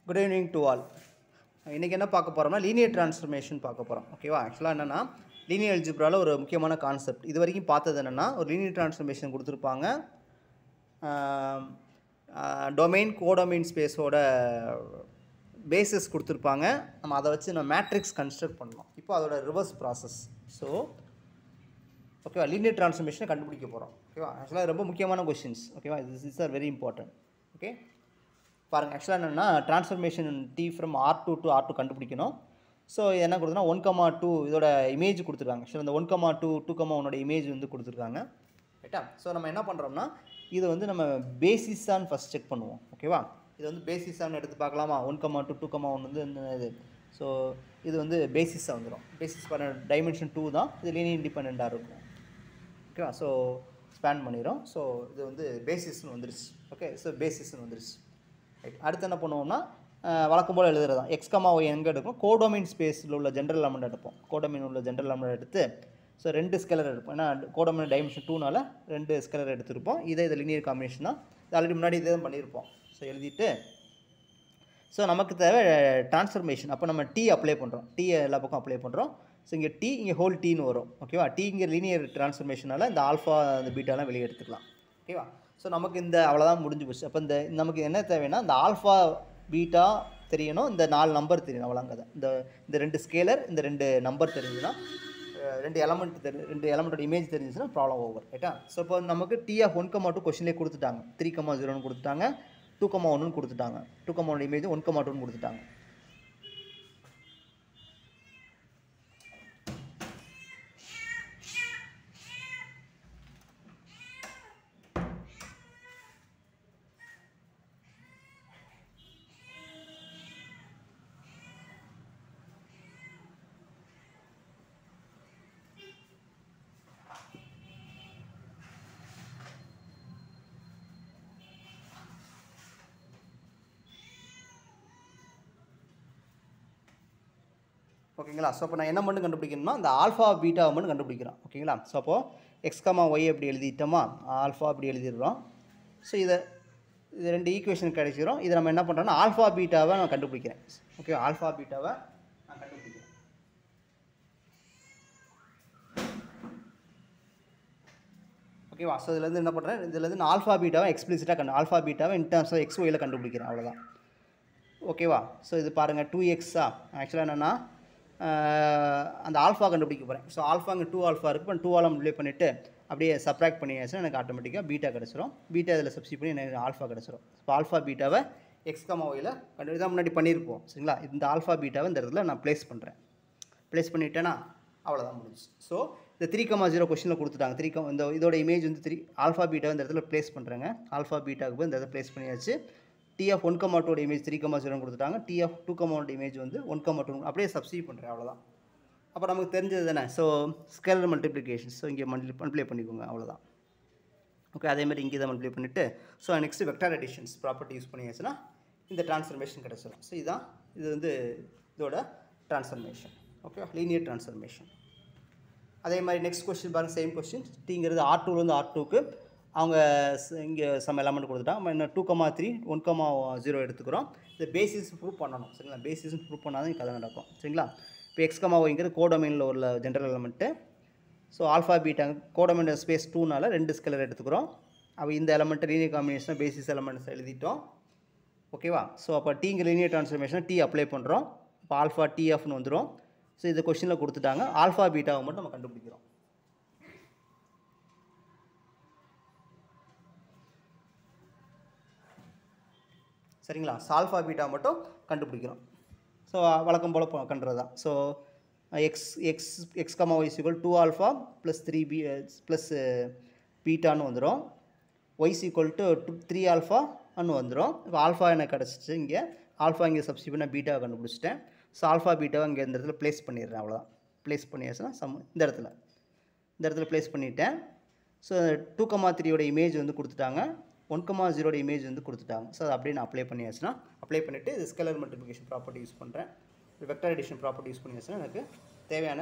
Good evening to all. இன்றைக்கி என்ன பார்க்க போகிறோம்னா லீனியர் ட்ரான்ஸ்ஃபர்மேஷன் பார்க்க போகிறோம். ஓகேவா? ஆக்சுவலாக என்னென்னா லீனியர் அல்ஜிப்ராவில் ஒரு முக்கியமான கான்செப்ட் இது வரைக்கும் பார்த்தது என்னென்னா ஒரு லீனியர் ட்ரான்ஸ்ஃபர்மேஷன் கொடுத்துருப்பாங்க. டொமைன் கோடொமைன் ஸ்பேஸோட பேசிஸ் கொடுத்துருப்பாங்க. நம்ம அதை வச்சு நம்ம மேட்ரிக்ஸ் கன்ஸ்ட்ரக்ட் பண்ணணும். இப்போ அதோட ரிவர்ஸ் ப்ராசஸ். ஸோ ஓகேவா, லீனியர் ட்ரான்ஸ்ஃபர்மேஷனை கண்டுபிடிக்க போகிறோம். ஓகேவா? ஆக்சுவலாக ரொம்ப முக்கியமான கொஷின்ஸ். ஓகேவா? This are very important. Okay பாருங்கள், ஆக்சுவலாக என்னென்னா transformation T from R2 to R2 கண்டுபிடிக்கணும். ஸோ இது என்ன கொடுத்துனா 1,2 இதோட இமேஜ் கொடுத்துருக்காங்க. ஸோ இந்த 1,2 2,1 இமேஜ் வந்து கொடுத்துருக்காங்க. ரைட்டா? ஸோ நம்ம என்ன பண்ணுறோம்னா இது வந்து நம்ம பேசிஸான்னு ஃபஸ்ட் செக் பண்ணுவோம். ஓகேவா? இது வந்து பேசிஸான்னு எடுத்து பார்க்கலாமா? 1,2 2,1 வந்து இது. ஸோ இது வந்து பேசிஸாக வந்துடும். பேசிஸ் பண்ண டைமென்ஷன் 2 தான். இது லீனியர் இண்டிபெண்ட்டாக இருக்கும். ஓகேவா? ஸோ ஸ்பேன் பண்ணிடும். ஸோ இது வந்து பேசிஸ்ன்னு வந்துருச்சு. ஓகே, ஸோ பேசிஸ்ன்னு வந்துருச்சு. அடுத்து என்ன பண்ணுவோம்னா வழக்கம் போல் எழுதுறது தான். XY எங்கே எடுப்போம்? கோடொமைன் ஸ்பேஸில் உள்ள ஜென்ரல் எலமெண்ட் எடுப்போம். கோடொமைன் உள்ள ஜென்ரல் எலமெண்ட் எடுத்து ஸோ 2 ஸ்கேலர் எடுப்போம். ஏன்னா கோடொமைன் டைமென்ஷன் 2னால 2 ஸ்கேலர் எடுத்துருப்போம். இது லீனியர் காம்பினேஷன் தான். இது ஆல்ரெடி முன்னாடி இதே தான் பண்ணியிருப்போம். ஸோ எழுதிட்டு ஸோ நமக்கு தேவை ட்ரான்ஸ்ஃபர்மேஷன். அப்போ நம்ம T அப்ளை பண்ணுறோம். T எல்லா பக்கம் அப்ளை பண்ணுறோம். ஸோ இங்கே T இங்கே ஹோல் Tன்னு வரும். ஓகேவா? T இங்கே லீனியர் ட்ரான்ஸ்ஃபர்மேஷனால் இந்த ஆல்ஃபா இந்த பீட்டாலாம் வெளியே எடுத்துக்கலாம். ஓகேவா? ஸோ நமக்கு இந்த அவ்வளோதான் முடிஞ்சு போச்சு. அப்போ நமக்கு என்ன தேவைன்னா இந்த ஆல்ஃபா பீட்டா தெரியணும், இந்த 4 நம்பர் தெரியணும். அவ்வளோங்க. இந்த 2 ஸ்கேலர், இந்த 2 நம்பர் தெரிஞ்சுன்னா 2 எலமெண்ட்டோட இமேஜ் தெரிஞ்சுச்சுன்னா ப்ராப்ளம் ஓவர். ரைட்டா? ஸோ இப்போ நமக்கு T of 1,2 கொஸ்டின்லேயே கொடுத்துட்டாங்க. 3,0ன்னு கொடுத்துட்டாங்க, 2,1ன்னு கொடுத்துட்டாங்க. 2,1 இமேஜ் 1,2ன்னு கொடுத்துட்டாங்க. ஓகேங்களா? ஸோ அப்போ நான் என்ன மட்டும் கண்டுபிடிக்கணும்னா இந்த ஆல்ஃபா பீட்டா மட்டும் கண்டுபிடிக்கிறோம். ஓகேங்களா? ஸோ அப்போது XY அப்படி எழுதிட்டோமா, ஆல்ஃபா அப்படி எழுதிடுறோம். ஸோ இது 2 ஈக்குவேஷன் கிடைச்சிடும். இதை நம்ம என்ன பண்ணுறோம்னா ஆல்ஃபா பீட்டாவை நான் கண்டுபிடிக்கிறேன். ஓகே, ஆல்ஃபா பீட்டாவை நான் கண்டுபிடிக்கிறேன். ஓகேவா? ஸோ இதுலேருந்து என்ன பண்ணுறேன், இதுலேருந்து நான் ஆல்ஃபா பீட்டாவை எக்ஸ்பிளிசிட்டாக ஆல்ஃபா பீட்டாவை இன் டர்ம்ஸ் ஆஃப் XYயில் கண்டுபிடிக்கிறேன். அவ்வளோதான். ஓகேவா? ஸோ இது பாருங்கள் 2Xஆ. ஆக்சுவலாக என்னென்னா அந்த ஆல்ஃபா கண்டுபிடிக்க போகிறேன். ஸோ ஆல்ஃபா இங்கே 2 ஆல்ஃபா இருக்குது. இப்போ 2 ஆல் மல்டிப்ளை பண்ணிவிட்டு அப்படியே சப்ராக்ட் பண்ணியாச்சுன்னா எனக்கு ஆட்டோமேட்டிக்காக பீட்டா கிடச்சிரும். பீட்டா இதில் சப்ஸ்டிட் பண்ணி எனக்கு ஆல்ஃபா கிடச்சிரும். இப்போ ஆல்ஃபா பீட்டாவை XYயில் தான் முன்னாடி பண்ணியிருப்போம். சரிங்களா? இந்த ஆல்ஃபா பீட்டாவை இந்த இடத்துல நான் ப்ளேஸ் பண்ணுறேன். ப்ளேஸ் பண்ணிவிட்டேன்னா அவ்வளோதான் முடிஞ்சு. ஸோ இந்த 3,0 கொஸ்டினில் கொடுத்துட்டாங்க. இந்த இதோட இமேஜ் வந்து 3 ஆல்ஃபா பீட்டாவை இந்த இடத்துல ப்ளேஸ் பண்ணுறேங்க. ஆல்ஃபா பீட்டாவுக்கு போய் இந்த இடத்துல ப்ளேஸ் பண்ணியாச்சு. T of 1,2 இமேஜ் 3,0 கொடுத்துட்டாங்க. T of 2,1 இமேஜ் வந்து 1,2 அப்படியே சப்ஸ்டிட் பண்ணுறேன். அவ்வளோதான். அப்போ நமக்கு தெரிஞ்சது தானே. So scalar multiplication. ஸோ இங்கே மல்டிப்ளை பண்ணிக்கோங்க. அவ்வளோதான். ஓகே, அதேமாதிரி இங்கே தான் மல்டிப்ளை பண்ணிவிட்டு so next vector additions property use பண்ணியாச்சுன்னா இந்த ட்ரான்ஸ்ஃபர்மேஷன் கிடச்சிடும். ஸோ இது வந்து இதோட ட்ரான்ஸ்ஃபர்மேஷன். Okay, linear transformation. அதே மாதிரி நெக்ஸ்ட் கொஸ்டின் பாருங்கள், சேம் கொஸ்டின். Tங்கிறது R2லேருந்து R2க்கு அவங்க இங்கே சம் எலமெண்ட் கொடுத்துட்டாங்க. இன்னும் 2,3 1,0 எடுத்துக்கிறோம். இந்த பேசிஸ் ப்ரூவ் பண்ணணும். சரிங்களா? பேசிஸ் ப்ரூவ் பண்ணால் தான் கதை நடக்கும். சரிங்களா? இப்போ XYங்கிறது கோடொமைனில் உள்ள general element. So alpha beta codomain space 2னால 2 ஸ்கேலர் எடுத்துக்கிறோம். அப்போ இந்த எலமெண்ட்டை லீனியர் காம்பினேஷனாக பேசிஸ் எலமெண்ட்ஸ் எழுதிட்டோம். ஓகேவா? ஸோ அப்போ Tங்க லீனியர் ட்ரான்ஸ்ஃபர்மேஷனாக T அப்ளை பண்ணுறோம். இப்போ ஆல்ஃபா TFன்னு வந்துடும். ஸோ இது கொஸ்டினில் கொடுத்துட்டாங்க. ஆல்ஃபா பீட்டாவை மட்டும் நம்ம கண்டுபிடிக்கிறோம். சரிங்களா? ஆல்ஃபா பீட்டா மட்டும் கண்டுபிடிக்கிறோம். ஸோ வழக்கம் போல் பண்ணுறது தான். So XY = 2 alpha plus 3 plus பீட்டான்னு வந்துடும். Y = 3 ஆல்ஃபா அன்னு வந்துடும். இப்போ ஆல்ஃபா எனக்கு கிடச்சிச்சு. இங்கே ஆல்ஃபா இங்கே சப்ஸ்டிட் பண்ண பீட்டாவை கண்டுபிடிச்சிட்டேன். ஸோ ஆல்ஃபா பீட்டாவை இங்கே இந்த இடத்துல ப்ளேஸ் பண்ணிடுறேன். அவ்வளோதான். ப்ளேஸ் பண்ணியாச்சுன்னா இந்த இடத்துல ப்ளேஸ் பண்ணிவிட்டேன். ஸோ 2,3 இமேஜ் வந்து கொடுத்துட்டாங்க. 1,0 இமேஜ் வந்து கொடுத்துட்டாங்க. ஸோ அதை அப்படியே நான் அப்ளை பண்ணியாச்சுன்னா அப்ளை பண்ணிவிட்டு இது ஸ்கேலர் மல்டிப்ளிகேஷன் ப்ராப்பர்ட்டி யூஸ் பண்ணுறேன். வெக்டார் அடிஷன் ப்ராப்பர்ட்டி யூஸ் பண்ணியாச்சுன்னா எனக்கு தேவையான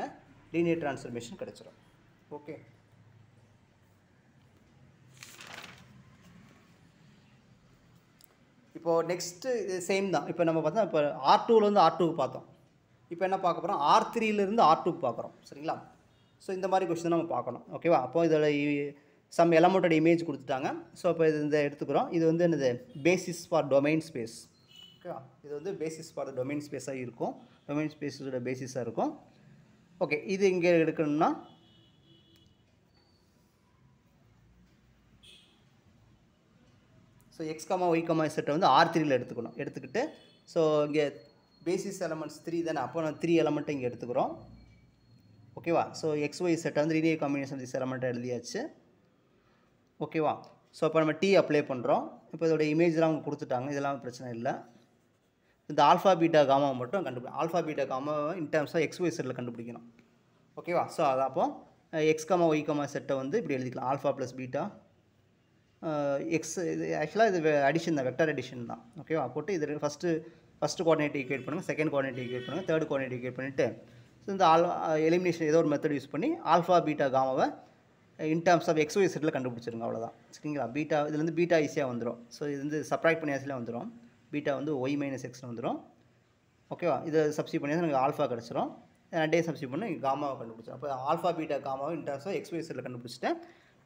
லீனியர் ட்ரான்ஸ்ஃபர்மேஷன் கிடச்சிடும். ஓகே, இப்போது நெக்ஸ்ட்டு இது சேம் தான். இப்போ நம்ம பார்த்தா இப்போ R2லேருந்து R2க்கு பார்த்தோம். இப்போ என்ன பார்க்க போகிறோம், R3லேருந்து R2க்கு பார்க்குறோம். சரிங்களா? ஸோ இந்த மாதிரி கொஸ்டின் நம்ம பார்க்கணும். ஓகேவா? அப்போ இதோட சம் எலமெண்ட்டோட இமேஜ் கொடுத்துட்டாங்க. ஸோ இப்போ இது இந்த எடுத்துக்கிறோம். இது வந்து என்னது, பேசிஸ் ஃபார் டொமைன் ஸ்பேஸ். ஓகேவா? இது வந்து பேசிஸ் ஃபார் டொமைன் ஸ்பேஸாக இருக்கும். டொமைன் ஸ்பேஸோட பேசிஸாக இருக்கும். ஓகே, இது இங்கே எடுக்கணும்னா so x comma y comma செட்டை வந்து R3யில் எடுத்துக்கணும். எடுத்துக்கிட்டு ஸோ இங்கே பேசிஸ் எலமெண்ட்ஸ் 3 தானே, அப்போ நான் 3 எலமெண்ட்டை இங்கே எடுத்துக்கிறோம். ஓகேவா? ஸோ எக்ஸ் ஒய் செட்டை வந்து லீனியர் காம்பினேஷன் திஸ் எலமெண்ட்டை எழுதியாச்சு. ஓகேவா? ஸோ இப்போ நம்ம T அப்ளை பண்ணுறோம். இப்போ இதோட இமேஜ்லாம் அவங்க கொடுத்துட்டாங்க, இதெல்லாம் பிரச்சனை இல்லை. இந்த ஆல்ஃபா பீட்டா காமாவை மட்டும் ஆல்ஃபா பீட்டா காமாவை in terms of X Y செட்டில் கண்டுபிடிக்கணும். ஓகேவா? ஸோ அது அப்போ எக்ஸ் கமா ஒய் கமா செட்டை வந்து இப்படி எழுதிக்கலாம். ஆல்ஃபா ப்ளஸ் பீட்டா எக்ஸ், இது ஆக்சுவலாக இது அடிஷன் தான், வெக்டர் அடிஷன் தான். ஓகேவா? போட்டு இது ஃபஸ்ட்டு கோஆர்டினேட் ஈக்குவேட் பண்ணுங்கள், செகண்ட் கோஆர்டினேட் ஈக்குவேட் பண்ணுங்கள், தேர்ட் கோஆர்டினேட் ஈக்குவேட் பண்ணிவிட்டு ஸோ இந்த எலிமினேஷன் ஏதோ ஒரு மெத்தட் யூஸ் பண்ணி ஆல்ஃபா பீட்டா காமாவை in terms of X Y செட்டில் கண்டுபிடிச்சிருங்க. அவ்வளோதான். சரிங்களா? பீட்டா இதுலேருந்து பீட்டா ஈஸியாக வந்துடும். ஸோ இது வந்து சப்ராக்ட் பண்ணி ஆசிலே வந்துடும். பீட்டா வந்து ஒய் மைனஸ் எக்ஸ்னு வந்துடும். ஓகேவா? இதை சப்ஸ்டியூட் பண்ணி எனக்கு ஆல்ஃபா கிடச்சிரும். ரெண்டே சப்ஸ்டியூட் பண்ணி காமாவை கண்டுபிடிச்சோம். அப்போ ஆல்ஃபா பீட்டா காமாவை in terms of X Y செட்டில் கண்டுபிடிச்சிட்டேன்.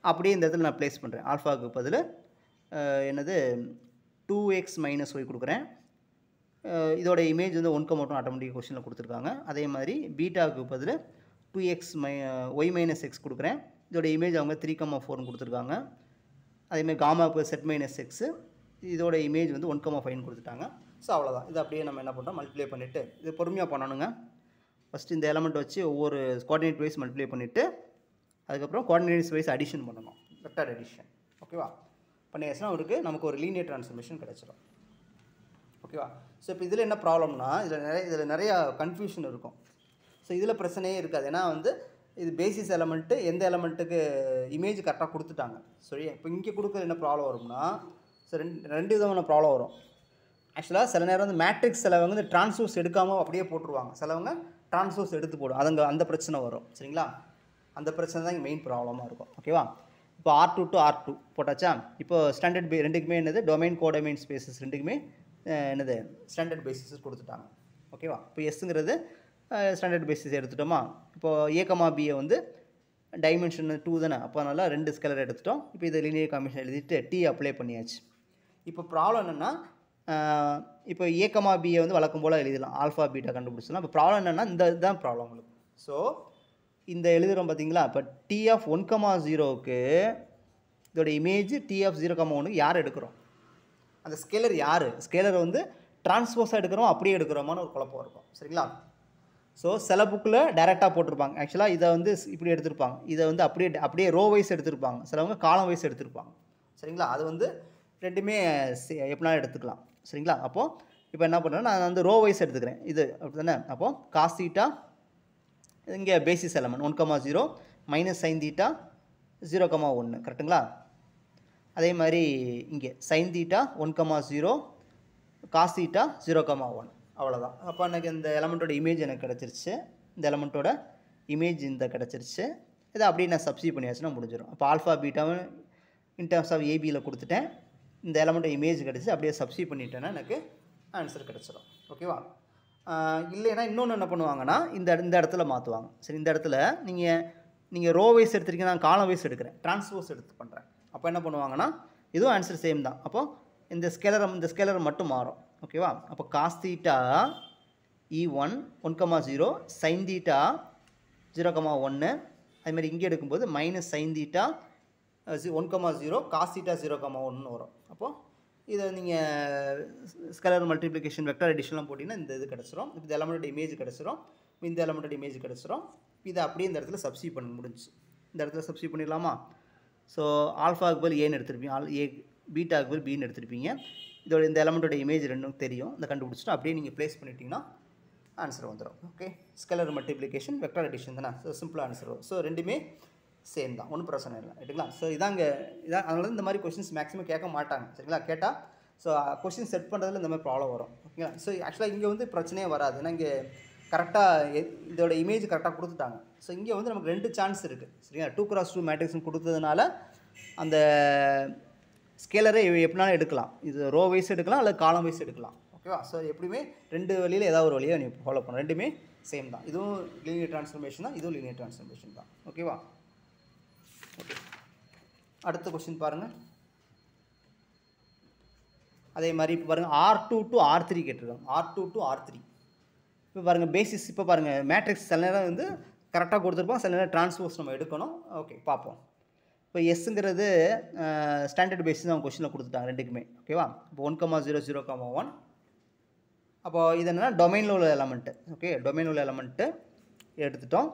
அப்படியே இந்த இடத்துல நான் ப்ளேஸ் பண்ணுறேன். ஆல்ஃபாவுக்கு பதில் என்னது 2x மைனஸ் ஒய் கொடுக்குறேன். இதோட இமேஜ் வந்து 1 மட்டும் ஆட்டோமேட்டிக் கொஸ்டினில் கொடுத்துருக்காங்க. அதே மாதிரி பீட்டாவுக்கு பதில் 2x ஒய் மைனஸ் எக்ஸ் கொடுக்குறேன். இதோட இமேஜ் அவங்க 3,4ன்னு கொடுத்துருக்காங்க. அதேமாதிரி காமாவுக்கு செட் மைனஸ் எக்ஸு, இதோட இமேஜ் வந்து 1,5ன்னு கொடுத்துட்டாங்க. ஸோ அவ்வளோதான். இது அப்படியே நம்ம என்ன பண்ணுறோம், மல்டிப்ளை பண்ணிவிட்டு இது பொறுமையாக பண்ணணுங்க. ஃபஸ்ட்டு இந்த எலமெண்ட் வச்சு ஒவ்வொரு கோஆர்டினேட் வைஸ் மல்டிப்ளை பண்ணிவிட்டு அதுக்கப்புறம் கோஆர்டினேட்ஸ் வைஸ் அடிஷன் பண்ணணும், வெக்டர் அடிஷன். ஓகேவா? பண்ணியாச்சுன்னா நமக்கு ஒரு லீனியர் ட்ரான்ஸ்ஃபர்மேஷன் கிடச்சிடும். ஓகேவா? ஸோ இப்போ இதில் என்ன ப்ராப்ளம்னா இதில் நிறைய கன்ஃபியூஷன் இருக்கும். ஸோ இதில் பிரச்சனையே இருக்காது. ஏன்னா வந்து இது பேசிஸ் எலமெண்ட்டு எந்த எலமெண்ட்டுக்கு இமேஜ் கரெக்டாக கொடுத்துட்டாங்க. சரி, இப்போ இங்கே கொடுக்குறது என்ன ப்ராப்ளம் வரும்னா, ஸோ ரெண்டு விதமான ப்ராப்ளம் வரும். ஆக்சுவலாக சில நேரம் வந்து மேட்ரிக்ஸ் சிலவங்க வந்து ட்ரான்ஸ்போஸ் எடுக்காமல் அப்படியே போட்டுருவாங்க, சிலவங்க ட்ரான்ஸ்போஸ் எடுத்து போடும். அந்த பிரச்சனை வரும். சரிங்களா? அந்த பிரச்சனை தான் இங்கே மெயின் ப்ராப்ளமாக இருக்கும். ஓகேவா? இப்போ R2 to R2 போட்டாச்சா? இப்போ ஸ்டாண்டர்ட் ரெண்டுக்குமே என்னது, டொமைன் கோடொமைன் ஸ்பேசஸ் ரெண்டுக்குமே என்னது ஸ்டாண்டர்ட் பேசிஸ் கொடுத்துட்டாங்க. ஓகேவா? இப்போ எஸ்ஸுங்கிறது ஸ்டாண்டர்ட் பேசிஸ் எடுத்துட்டோமா? இப்போது ஏகமா பியை வந்து டைமென்ஷன் 2 தானே, அப்போ அதனால் 2 ஸ்கேலர் எடுத்துட்டோம். இப்போ இதை லீனியர் காம்பினேஷன் எழுதிட்டு T அப்ளை பண்ணியாச்சு. இப்போ ப்ராப்ளம் என்னென்னா, இப்போ ஏகமா பியை வந்து வழக்கம் போல் எழுதிடலாம், ஆல்ஃபா பீட்டா கண்டுபிடிச்சலாம். இப்போ ப்ராப்ளம் என்னென்னா இதுதான் ப்ராப்ளம் உங்களுக்கு. ஸோ இந்த எழுதுகிறோம் பார்த்தீங்களா? இப்போ T ஆஃப் 1,0க்கு இதோட இமேஜ் T ஆஃப் 0,1க்கு யார் எடுக்கிறோம், அந்த ஸ்கேலர் யார், ஸ்கேலரை வந்து ட்ரான்ஸ்போஸாக எடுக்கிறோம் அப்படியே எடுக்கிறோமான்னு ஒரு குழப்பம் இருக்கும். சரிங்களா? ஸோ சில புக்கில் டைரெக்டாக போட்டிருப்பாங்க. ஆக்சுவலாக இதை வந்து இப்படி எடுத்திருப்பாங்க, இதை வந்து அப்படியே ரோ வைஸ் எடுத்திருப்பாங்க, சிலவங்க காலம் வைஸ் எடுத்திருப்பாங்க. சரிங்களா? அது வந்து ரெண்டுமே எப்படினாலும் எடுத்துக்கலாம். சரிங்களா? அப்போது இப்போ என்ன பண்ணுறேன், நான் வந்து ரோ வைஸ் எடுத்துக்கிறேன். இது அப்படி தானே? அப்போது காஸ் தீட்டா இங்கே basis element 1,0 minus sine theta 0,1. கரெக்டுங்களா? அதே மாதிரி இங்கே சைன் தீட்டா 1,0 காஸ் தீட்டா 0,1. அவ்வளோதான். அப்போ எனக்கு இந்த எலமெண்ட்டோட இமேஜ் எனக்கு கிடச்சிருச்சு. இந்த எலமெண்ட்டோட இமேஜ் இந்த கிடச்சிருச்சு. இதை அப்படியே நான் சப்ஸ்டியூட் பண்ணியாச்சுன்னா முடிஞ்சிடும். அப்போ ஆல்ஃபா பீட்டாவும் இன் டர்ம்ஸ் ஆஃப் ஏபியில் கொடுத்துட்டேன். இந்த எலமெண்ட்டோட இமேஜ் கிடச்சி அப்படியே சப்ஸ்டியூட் பண்ணிட்டேன்னா எனக்கு ஆன்சர் கிடச்சிடும். ஓகேவா? இல்லைன்னா இன்னொன்று என்ன பண்ணுவாங்கன்னா இந்த இடத்துல மாற்றுவாங்க. சரி, இந்த இடத்துல நீங்கள் ரோ வைஸ் எடுத்துருக்கீங்க, நான் காலம் வைஸ் எடுக்கிறேன், ட்ரான்ஸ்போஸ் எடுத்து பண்ணுறேன். அப்போ என்ன பண்ணுவாங்கன்னா இதுவும் ஆன்சர் சேம் தான். அப்போது இந்த ஸ்கேலர் மட்டும் மாறும். ஓகேவா? அப்போ cos theta E1 1,0 sine theta 0,1. அதுமாதிரி இங்கே எடுக்கும்போது minus sine theta 1,0 cos theta 0,1 வரும். அப்போது இதை நீங்கள் ஸ்கேலர் மல்டிப்ளிகேஷன் வெக்டர் அடிஷன்லாம் போட்டிங்கன்னா இந்த இது கிடச்சிரும். இப்போ இந்த எலமெண்ட்டோட இமேஜ் கிடச்சிரும், இந்த எலமெண்ட்டோட இமேஜ் கிடச்சிரும். இதை அப்படியே இந்த இடத்துல சப்ஸ்டியூட் பண்ண முடிஞ்சு. இந்த இடத்துல சப்ஸ்டியூட் பண்ணிடலாமா? ஸோ ஆல்ஃபாவுக்கு பதில் ஏன்னு எடுத்துருப்பீங்க, பீட்டாவுக்கு பதில் பின்னு எடுத்துருப்பீங்க. இதோட இந்த எலமெண்ட்டோட இமேஜ் ரெண்டும் தெரியும், இந்த கண்டுபிடிச்சிட்டு அப்படியே நீங்கள் ப்ளேஸ் பண்ணிட்டீங்கன்னா ஆன்சர் வந்துடும். Okay, scalar multiplication vector addition தானே, ஸோ சிம்பிளாக ஆன்சர் வரும். ஸோ ரெண்டுமே சேம் தான், ஒன்றும் பிரச்சனை இல்லை. ரைட்டுங்களா? ஸோ இதான் அதனால இந்த மாதிரி கொஸ்டின்ஸ் மேக்ஸிமம் கேட்க மாட்டாங்க. சரிங்களா? கேட்டால் ஸோ கொஸ்டின் செட் பண்ணுறதுல இந்த மாதிரி ப்ராப்ளம் வரும். ஓகேங்களா? ஸோ ஆக்சுவலாக இங்கே வந்து பிரச்சனையே வராது. ஏன்னா இங்கே கரெக்டாக இதோட இமேஜ் கரெக்டாக கொடுத்துட்டாங்க. ஸோ இங்கே வந்து நமக்கு 2 சான்ஸ் இருக்குது. சரிங்களா? 2x2 மேட்ரிக்ஸ்னு கொடுத்ததுனால அந்த ஸ்கேலரை எப்படினாலும் எடுக்கலாம். இது ரோ வைஸ் எடுக்கலாம் அல்லது காலம் வைஸ் எடுக்கலாம். ஓகேவா? ஸோ எப்படியுமே 2 வழியில் ஏதாவது ஒரு வழியை நீ ஃபாலோ பண்ணணும். ரெண்டுமே சேம் தான். இதுவும் லீனியர் ட்ரான்ஸ்ஃபர்மேஷன் தான், இதுவும் லீனியர் ட்ரான்ஸ்ஃபர்மேஷன் தான். ஓகேவா? ஓகே, அடுத்த கொஸ்டின் பாருங்கள். அதே மாதிரி இப்போ பாருங்கள் R2 to R3 கேட்டிருக்காங்க. R2 to R3 இப்போ பாருங்கள் பேசிஸ். இப்போ பாருங்கள் மேட்ரிக்ஸ் சில நேரம் வந்து கரெக்டாக கொடுத்துருப்போம், சில நேரம் டிரான்ஸ்போஸ் நம்ம எடுக்கணும். ஓகே, பார்ப்போம். இப்போ எஸ்ஸுங்கிறது ஸ்டாண்டர்ட் பேசிஸ் தான் கொஸ்டினில் கொடுத்துட்டாங்க ரெண்டுக்குமே. ஓகேவா? இப்போ 1,0,0,1 அப்போது இது என்னென்னா டொமைனில் உள்ள எலமெண்ட்டு. ஓகே, டொமைன் உள்ள எலமெண்ட்டு எடுத்துட்டோம்.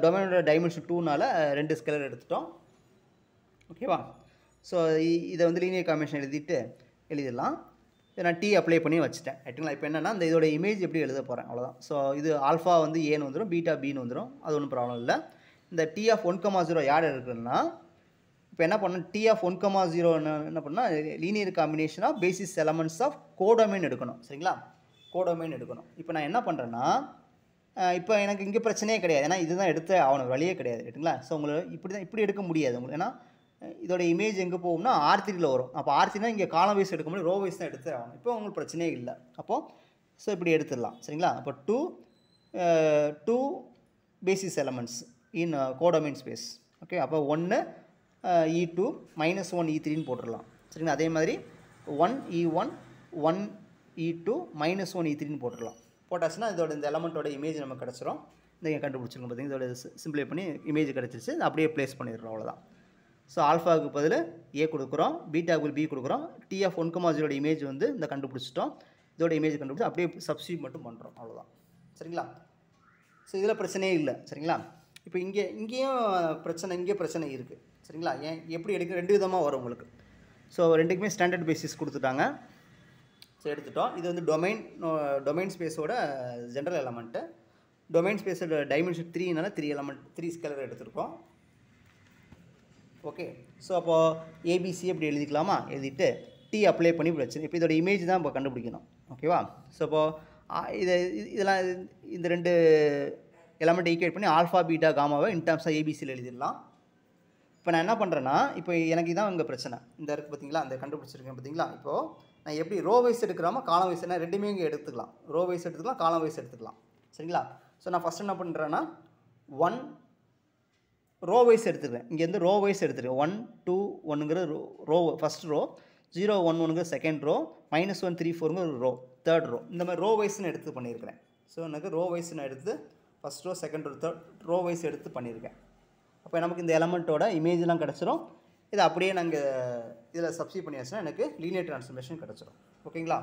டொமைனோட டைமென்ஷன் 2னால 2 ஸ்கேலர் எடுத்துட்டோம். ஓகேவா? ஸோ இதை வந்து லீனியர் காம்பினேஷன் எழுதிடலாம். இதை நான் டி அப்ளை பண்ணி வச்சுட்டேன். ரைட்டுங்களா? இப்போ என்னென்னா இந்த இதோட இமேஜ் எப்படி எழுத போகிறேன், அவ்வளோதான். ஸோ இது ஆல்ஃபா வந்து ஏன்னு வந்துடும், பீட்டா பின்னு வந்துடும். அது ஒன்றும் ப்ராப்ளம் இல்லை. இந்த டி ஆஃப் 1,0 யார் இருக்குன்னா, இப்போ என்ன பண்ணணும், டி ஆஃப் 1,0 என்ன பண்ணால் linear combination of basis elements of codomain எடுக்கணும். சரிங்களா? கோடொமைன் எடுக்கணும். இப்போ நான் என்ன பண்ணுறேன்னா, இப்போ எனக்கு இங்கே பிரச்சனையே கிடையாது, ஏன்னா இதுதான் எடுத்து ஆகணும், வழியே கிடையாது. ரைட்டுங்களா? ஸோ உங்களுக்கு இப்படி எடுக்க முடியாது உங்களுக்கு. ஏன்னா இதோட இமேஜ் எங்கே போகும்னா R3யில் வரும். அப்போ R3னா இங்கே காலம் வைஸ் எடுக்க முடியும், ரோ வைஸ் தான் எடுத்து ஆகணும். இப்போ உங்களுக்கு பிரச்சனையே இல்லை. அப்போது ஸோ இப்படி எடுத்துடலாம். சரிங்களா? அப்போ two basis elements in codomain space. Okay, அப்போ 1 E2 -1 E3ன்னு போட்டுடலாம். சரிங்களா? அதே மாதிரி 1 E1 1 E2 -1 E3ன்னு போட்டுடலாம். போட்டாச்சுன்னா இதோட இந்த எலமெண்ட்டோட இமேஜ் நமக்கு கிடச்சிரும். இந்த கண்டுபிடிச்சிருக்கோம் பார்த்தீங்கன்னா, இதோட சிம்பிளை பண்ணி இமேஜ் கிடச்சிருச்சு. அப்படியே ப்ளேஸ் பண்ணிடுறோம், அவ்வளோதான். ஸோ ஆல்ஃபாவுக்கு பதில் ஏ கொடுக்குறோம், பீட்டாவுக்கு பி கொடுக்குறோம். டி ஆஃப் 1,0 இமேஜ் வந்து இந்த கண்டுபிடிச்சிட்டோம். இதோட இமேஜ் கண்டுபிடிச்சி அப்படியே சப்ஸ்டியூட் மட்டும் பண்ணுறோம், அவ்வளோதான். சரிங்களா? ஸோ இதில் பிரச்சனையே இல்லை. சரிங்களா? இப்போ இங்கேயும் பிரச்சனை இருக்குது. சரிங்களா? ஏன் எப்படி எடுக்க 2 விதமாக வரும் உங்களுக்கு. ஸோ ரெண்டுக்குமே ஸ்டாண்டர்ட் பேசிஸ் கொடுத்துட்டாங்க. ஸோ எடுத்துட்டோம். இது வந்து டொமைன் ஸ்பேஸோட ஜென்ரல் எலமெண்ட்டு. டொமைன் ஸ்பேஸோட டைமென்ஷன் 3னால 3 ஸ்கேலர் எடுத்துருக்கோம். ஓகே, ஸோ அப்போது ஏபிசி அப்படி எழுதிக்கலாமா? எழுதிட்டு டி அப்ளை பண்ணி வச்சு இப்போ இதோட இமேஜ் தான் இப்போ கண்டுபிடிக்கணும். ஓகேவா? ஸோ இப்போது இதெல்லாம் இந்த 2 எலமெண்ட் ஈக்குவேட் பண்ணி ஆல்ஃபா பீட்டா காமாவை இன் டர்ம்ஸ் ஆஃப் ஏபிசியில் எழுதிடலாம். இப்போ நான் என்ன பண்ணுறேன்னா, இப்போ எனக்கு இதான் இங்கே பிரச்சனை. இந்த இருக்குது பார்த்தீங்களா, அந்த கண்டுபிடிச்சிருக்கேன் பார்த்தீங்களா. இப்போது நான் எப்படி ரோ வைஸ் எடுக்கிறாமோ காலம் வைஸ், என்ன ரெண்டுமே இங்கே எடுத்துக்கலாம். ரோ வைஸ் எடுத்துக்கலாம், காலம் வைஸ் எடுத்துக்கலாம். சரிங்களா? ஸோ நான் ஃபஸ்ட்டு என்ன பண்ணுறேன்னா 1 ரோ வைஸ் எடுத்துக்கிறேன். இங்கேருந்து ரோ வைஸ் எடுத்துருக்கேன். 1 2 1ங்கிற ரோ ஃபஸ்ட் ரோ, 0 1 1ங்கிற செகண்ட் ரோ, -1 3 4ங்கிற ரோ தேர்ட் ரோ. இந்த மாதிரி ரோ வைஸ்ன்னு எடுத்து பண்ணியிருக்கிறேன். ஸோ எனக்கு ரோ வைஸ் நான் எடுத்து first row second row third row wise எடுத்து பண்ணியிருக்கேன். அப்போ நமக்கு இந்த எலமெண்ட்டோட இமேஜ்லாம் கிடச்சிரும். இதை அப்படியே நாங்கள் இதில் சப்ஸ்டியூட் பண்ணியாச்சுன்னா எனக்கு லீனியர் ட்ரான்ஸ்ஃபர்மேஷன் கிடச்சிரும். ஓகேங்களா?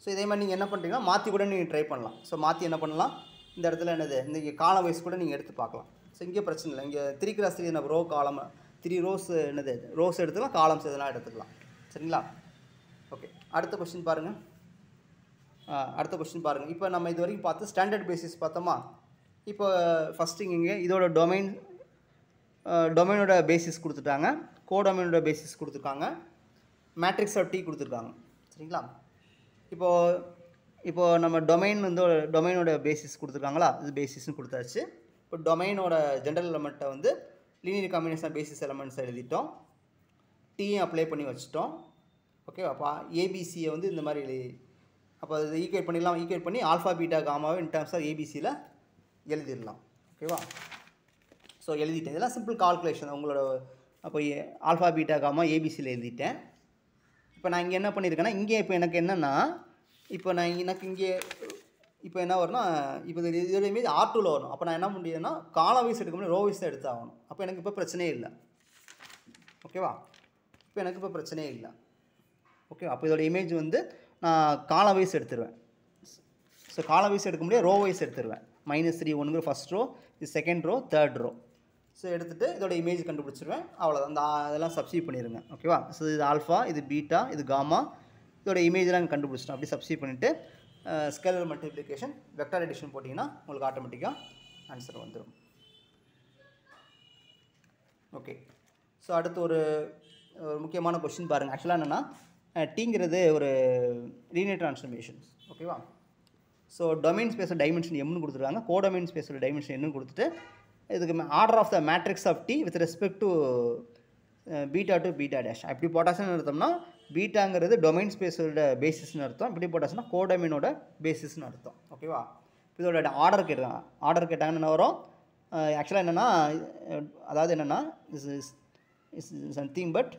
ஸோ இதே மாதிரி நீங்கள் என்ன பண்ணுறீங்கன்னா மாற்றி கூட நீங்கள் ட்ரை பண்ணலாம். ஸோ மாற்றி என்ன பண்ணலாம், இந்த இடத்துல என்னது இந்த காலம் வைஸ் கூட நீங்கள் எடுத்து பார்க்கலாம். ஸோ இங்கே பிரச்சனை இல்லை. இங்கே 3x3 நம்ம ரோ காலம் 3 ரோஸ் என்னது ரோஸ் எடுத்துக்கலாம், காலம்ஸ் இதெல்லாம் எடுத்துக்கலாம். சரிங்களா? ஓகே, அடுத்த கொஸ்டின் பாருங்கள். இப்போ நம்ம இது வரைக்கும் பார்த்து ஸ்டாண்டர்ட் பேசிஸ் பார்த்தோமா. இப்போ ஃபஸ்ட்டு இங்கே இதோட டொமைனோட பேசிஸ் கொடுத்துட்டாங்க, கோடொமைனோட பேசிஸ் கொடுத்துருக்காங்க, மேட்ரிக்ஸ் ஆஃப் டி கொடுத்துருக்காங்க. சரிங்களா? இப்போது நம்ம டொமைனோட பேசிஸ் கொடுத்துருக்காங்களா, இது பேசிஸ்ன்னு கொடுத்தாச்சு. இப்போ டொமைனோட ஜென்ரல் எலமெண்ட்டை வந்து லீனியர் காம்பினேஷன் பேசிஸ் எலமெண்ட்ஸ் எழுதிட்டோம், டீயும் அப்ளை பண்ணி வச்சுட்டோம். ஓகே, அப்போ ஏபிசியை வந்து இந்த மாதிரி அப்போ அது ஈக்குவேட் பண்ணி ஆல்ஃபா பீட்டா காமாவை இன் டர்ம்ஸ் ஆஃப் ஏபிசியில் எழுதிடலாம். ஓகேவா? ஸோ எழுதிட்டேன். இதெல்லாம் சிம்பிள் கால்குலேஷன் உங்களோட. அப்போ ஆல்ஃபா பீட்டா காமா ஏபிசியில் எழுதிட்டேன். இப்போ நான் இங்கே என்ன பண்ணியிருக்கேன்னா, இங்கே இப்போ எனக்கு என்னென்னா, இப்போ என்ன வரும்னா, இப்போ இதோட இமேஜ் R2ல் வரணும். அப்போ நான் என்ன முடியுதுன்னா காலம் வைஸ் எடுக்க முடியும், ரோ வைஸ் தான் எடுத்து ஆகணும். அப்போ எனக்கு இப்போ பிரச்சனையே இல்லை. ஓகேவா? இப்போ எனக்கு இப்போ பிரச்சனையே இல்லை. ஓகே, அப்போ இதோட இமேஜ் வந்து நான் காலம் வைஸ் எடுத்துருவேன். ஸோ காலம் வைஸ் எடுக்க முடியாது, ரோ வைஸ் எடுத்துருவேன். -3 1ங்கிற ஃபஸ்ட் ரோ, இது second row, third row. So எடுத்துகிட்டு இதோட இமேஜ் கண்டுபிடிச்சிருவேன், அவ்வளோதான். அதெல்லாம் சப்ஸ்டியூட் பண்ணிடுங்க. ஓகேவா? ஸோ இது ஆல்ஃபா, இது பீட்டா, இது காமா, இதோட இமேஜெலாம் கண்டுபிடிச்சிட்டோம். அப்படி சப்ஸ்டியூட் பண்ணிவிட்டு ஸ்கேலர் மல்டிப்ளிகேஷன் வெக்டார் எடிஷன் போட்டிங்கன்னா உங்களுக்கு ஆட்டோமேட்டிக்காக ஆன்சர் வந்துடும். ஓகே, ஸோ அடுத்து ஒரு முக்கியமான கொஸ்டின் பாருங்கள். ஆக்சுவலாக என்னென்னா, டீங்கிறது ஒரு லீனியர் ட்ரான்ஸ்ஃபர்மேஷன். ஓகேவா? ஸோ டொமைன் ஸ்பேஸோட டைமென்ஷன் எம்னு கொடுத்துருக்காங்க, கோடொமைன் ஸ்பேஸோட டைமென்ஷன் என்னன்னு கொடுத்துட்டு இதுக்கு order of the matrix of T with respect to beta to beta dash. அப்படி போட்டாச்சுன்னு அர்த்தம்னா பீட்டாங்கிறது டொமைன் ஸ்பேஸோட பேசிஸ்னு அர்த்தம். இப்படி போட்டாச்சுன்னா கோடொமைனோட பேசிஸ்னு அர்த்தம். ஓகேவா? இதோட ஆர்டர் கேட்டாங்க. ஆர்டர் கேட்டாங்கன்னு என்ன வரும்? ஆக்சுவலாக என்னென்னா, அதாவது என்னென்னா is something but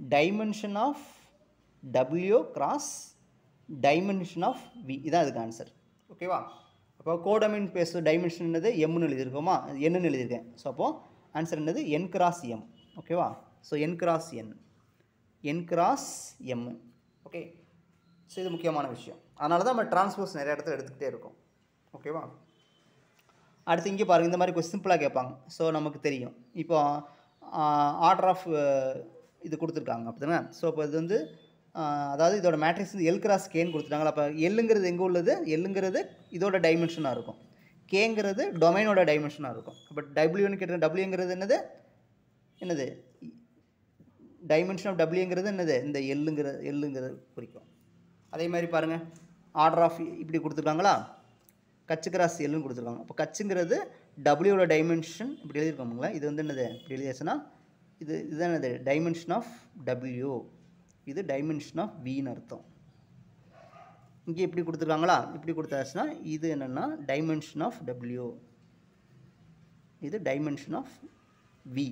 dimension of W cross dimension of V. இதான் அதுக்கு ஆன்சர். ஓகேவா? அப்போ கோடொமைன் ஸ்பேஸ் டைமென்ஷன் என்னது? எம்னு எழுதியிருக்கோமா? என்னன்னு எழுதியிருக்கேன். ஸோ அப்போது ஆன்சர் என்னது? என் கிராஸ் எம். ஓகேவா? ஸோ என் கிராஸ் என், என் கிராஸ் எம். ஓகே, ஸோ இது முக்கியமான விஷயம். அதனால தான் நம்ம டிரான்ஸ்போஸ் நிறைய இடத்துல எடுத்துக்கிட்டே இருக்கோம். ஓகேவா? அடுத்து இங்கே பாருங்கள், இந்த மாதிரி கொஞ்சம் சிம்பிளாக கேட்பாங்க. ஸோ நமக்கு தெரியும் இப்போ ஆர்டர் ஆஃப் இது கொடுத்துருக்காங்க அப்படி தானே. ஸோ இப்போ இது வந்து அதாவது இதோட மேட்ரிக்ஸ் வந்து எல் கிராஸ் கேன்னு கொடுத்துட்டாங்களா. அப்போ எல்லுங்கிறது எங்கே உள்ளது? எல்லுங்கிறது இதோட டைமென்ஷனாக இருக்கும், கேங்கிறது டொமைனோட டைமென்ஷனாக இருக்கும். பட் டபிள்யூன்னு கேட்டது, டபிள்யூங்கிறது என்னது? என்னது டைமென்ஷன் ஆஃப் டபிள்யூங்கிறது என்னது? இந்த எல்லுங்கிறது குறிக்கும். அதே மாதிரி பாருங்கள், ஆர்டர் ஆஃப் இப்படி கொடுத்துருக்காங்களா, கச்சு கிராஸ் எல்லுன்னு கொடுத்துருக்காங்க. அப்போ கச்சுங்கிறது டபிள்யூட டைமென்ஷன் இப்படி எழுதியிருக்கோங்களா. இது வந்து என்னது? இப்படி எழுதியாச்சுன்னா இதுதான் என்னது? Dimension of W. இது டைமென்ஷன் ஆஃப் வின்னு அர்த்தம். இங்கே இப்படி கொடுத்துருக்காங்களா, இப்படி கொடுத்தாச்சுன்னா இது என்னென்னா டைமென்ஷன் ஆஃப் டபிள்யூ, இது டைமென்ஷன் ஆஃப் வி.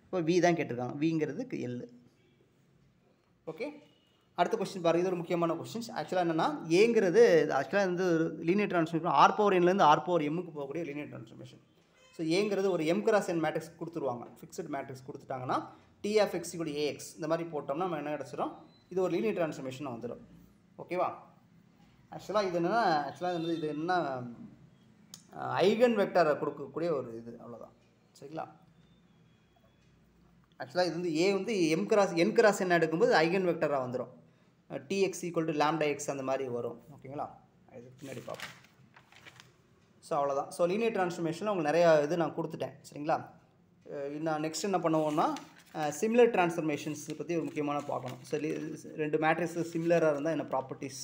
இப்போ வி தான் கேட்டிருக்காங்க, விங்கிறதுக்கு எல். ஓகே, அடுத்த கொஸ்டின் பாருங்கள். இது ஒரு முக்கியமான கொஸ்டின்ஸ். ஆக்சுவலாக என்னென்னா ஏங்கிறது ஆக்சுவலாக வந்து லீனியர் ட்ரான்ஸ்ஃபர்மேஷன் ஆர் பவர் என்லேருந்து ஆர் பவர் எம்முக்கு போகக்கூடிய லீனியர் ட்ரான்ஸ்ஃபர்மேஷன். ஸோ ஏங்கிறது ஒரு எம் கிராஸ் என் மேட்ரிக்ஸ் கொடுத்துருவாங்க. ஃபிக்ஸ்டு மேட்ரிக்ஸ் கொடுத்துட்டாங்கன்னா T of X equal to AX இந்த மாதிரி போட்டோம்னா நம்ம என்ன கிடச்சிடும்? இது ஒரு லீனியர் ட்ரான்ஸ்ஃபர்மேஷன் வந்துடும். ஓகேவா? ஆக்சுவலாக இது என்னென்னா, இது என்ன ஐகன் வெக்டரை கொடுக்கக்கூடிய ஒரு இது, அவ்வளோதான். சரிங்களா? ஆக்சுவலாக இது வந்து ஏ வந்து என் கிராஸ் என்ன எடுக்கும்போது ஐகன் வெக்டராக வந்துடும். Dx equal to lambda X அந்த மாதிரி வரும். ஓகேங்களா? இது பின்னாடி பார்ப்போம். ஸோ அவ்வளோதான். ஸோ லீனியர் ட்ரான்ஸ்ஃபர்மேஷனில் உங்களுக்கு நிறையா இது நான் கொடுத்துட்டேன். சரிங்களா? நான் நெக்ஸ்ட் என்ன பண்ணுவோம்னா சிமிலர் ட்ரான்ஸ்ஃபர்மேஷன்ஸ் பற்றி ஒரு முக்கியமான பார்க்கணும். ஸோ ரெண்டு மேட்ரிக்ஸ் சிமிலராக இருந்தால் என்ன ப்ராப்பர்ட்டிஸ்,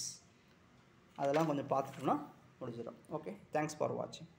அதெல்லாம் கொஞ்சம் பார்த்துட்டோம்னா முடிஞ்சிடும். ஓகே, தேங்க்ஸ் ஃபார் வாட்சிங்.